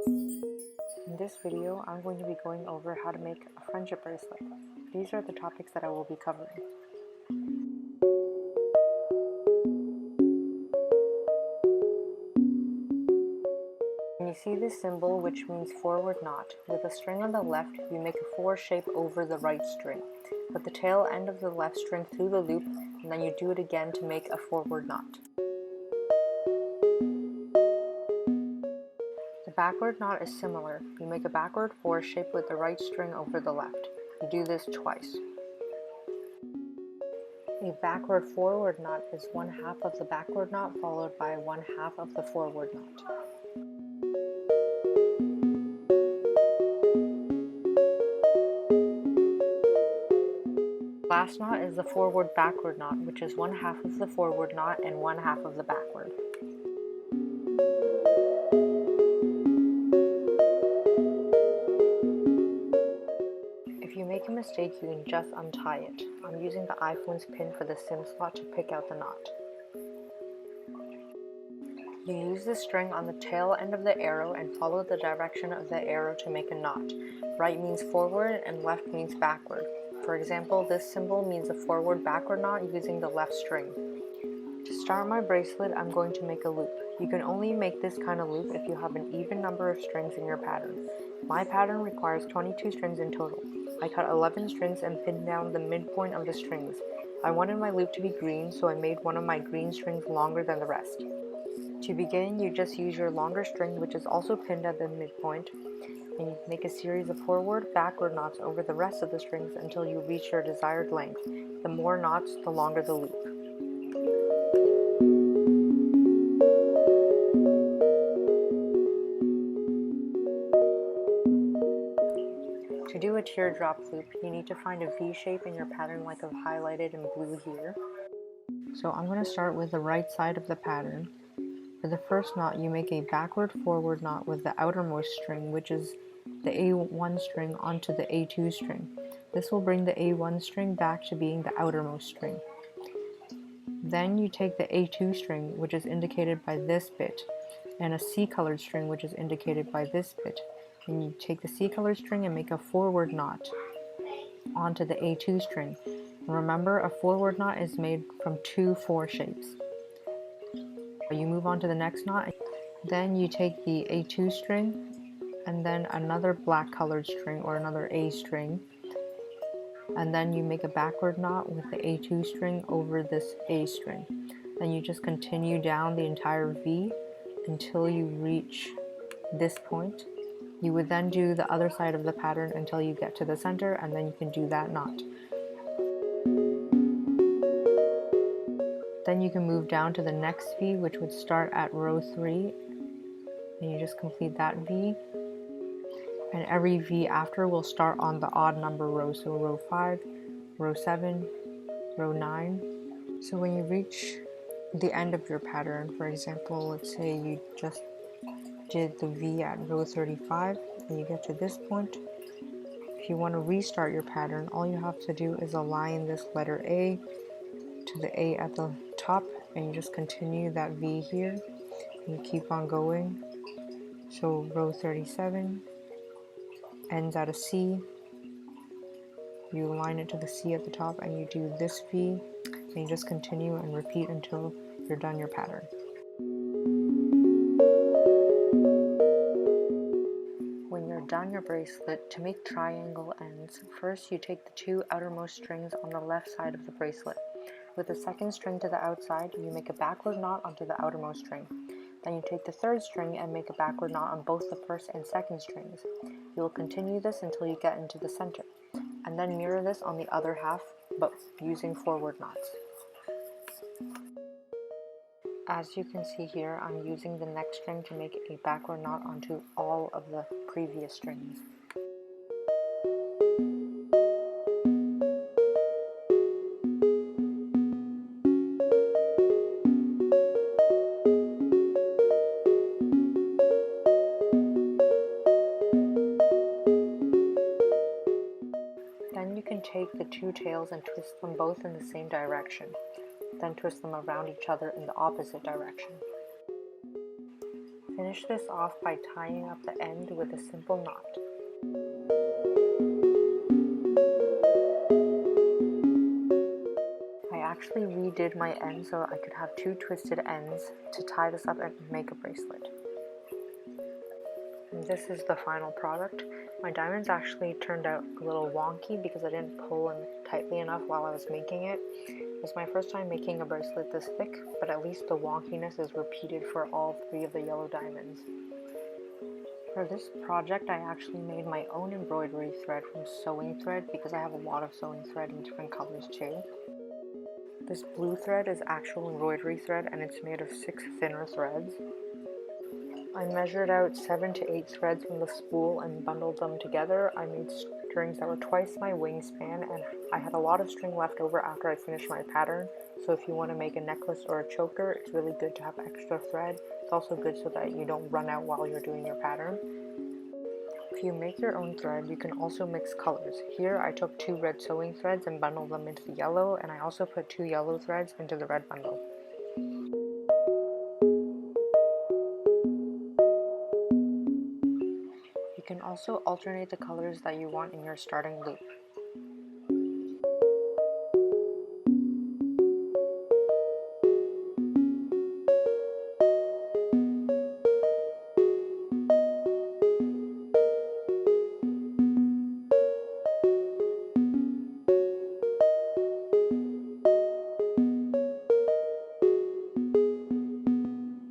In this video, I'm going to be going over how to make a friendship bracelet. These are the topics that I will be covering. When you see this symbol, which means forward knot, with a string on the left, you make a 4 shape over the right string. Put the tail end of the left string through the loop, and then you do it again to make a forward knot. The backward knot is similar. You make a backward 4 shape with the right string over the left. You do this twice. A backward forward knot is 1/2 of the backward knot followed by 1/2 of the forward knot. Last knot is the forward backward knot, which is 1/2 of the forward knot and 1/2 of the backward. If you make a mistake, you can just untie it. I'm using the iPhone's pin for the SIM slot to pick out the knot. You use the string on the tail end of the arrow and follow the direction of the arrow to make a knot. Right means forward and left means backward. For example, this symbol means a forward backward knot using the left string. To start my bracelet, I'm going to make a loop. You can only make this kind of loop if you have an even number of strings in your pattern. My pattern requires 22 strings in total. I cut 11 strings and pinned down the midpoint of the strings. I wanted my loop to be green, so I made one of my green strings longer than the rest. To begin, you just use your longer string, which is also pinned at the midpoint, and you make a series of forward, backward knots over the rest of the strings until you reach your desired length. The more knots, the longer the loop. To do a teardrop loop, you need to find a V shape in your pattern like I've highlighted in blue here. So I'm going to start with the right side of the pattern. For the first knot, you make a backward forward knot with the outermost string, which is the A1 string, onto the A2 string. This will bring the A1 string back to being the outermost string. Then you take the A2 string, which is indicated by this bit, and a C-colored string, which is indicated by this bit. And you take the C-colored string and make a forward knot onto the A2 string. And remember, a forward knot is made from 2 4 shapes. You move on to the next knot, then you take the A2 string and then another black colored string or another A string, and then you make a backward knot with the A2 string over this A string. Then you just continue down the entire V until you reach this point. You would then do the other side of the pattern until you get to the center, and then you can do that knot. Then you can move down to the next V, which would start at row 3, and you just complete that V. And every V after will start on the odd number row, so row 5, row 7, row 9. So when you reach the end of your pattern, for example, let's say you just did the V at row 35, and you get to this point. If you want to restart your pattern, all you have to do is align this letter A to the A at the top, and you just continue that V here, and you keep on going. So row 37 ends at a C, you align it to the C at the top, and you do this V, and you just continue and repeat until you're done your pattern. When you're done your bracelet, to make triangle ends, first you take the 2 outermost strings on the left side of the bracelet. With the second string to the outside, you make a backward knot onto the outermost string. Then you take the third string and make a backward knot on both the first and second strings. You will continue this until you get into the center, and then mirror this on the other half, but using forward knots. As you can see here, I'm using the next string to make a backward knot onto all of the previous strings. Then you can take the 2 tails and twist them both in the same direction. Then twist them around each other in the opposite direction. Finish this off by tying up the end with a simple knot. I actually redid my end so I could have two twisted ends to tie this up and make a bracelet. And this is the final product. My diamonds actually turned out a little wonky because I didn't pull in tightly enough while I was making it. It's my first time making a bracelet this thick, but at least the wonkiness is repeated for all three of the yellow diamonds. For this project, I actually made my own embroidery thread from sewing thread because I have a lot of sewing thread in different colors too. This blue thread is actual embroidery thread and it's made of 6 thinner threads. I measured out 7 to 8 threads from the spool and bundled them together. I made strings that were twice my wingspan, and I had a lot of string left over after I finished my pattern, so if you want to make a necklace or a choker, it's really good to have extra thread. It's also good so that you don't run out while you're doing your pattern. If you make your own thread, you can also mix colors. Here I took 2 red sewing threads and bundled them into the yellow, and I also put 2 yellow threads into the red bundle. You can also alternate the colors that you want in your starting loop.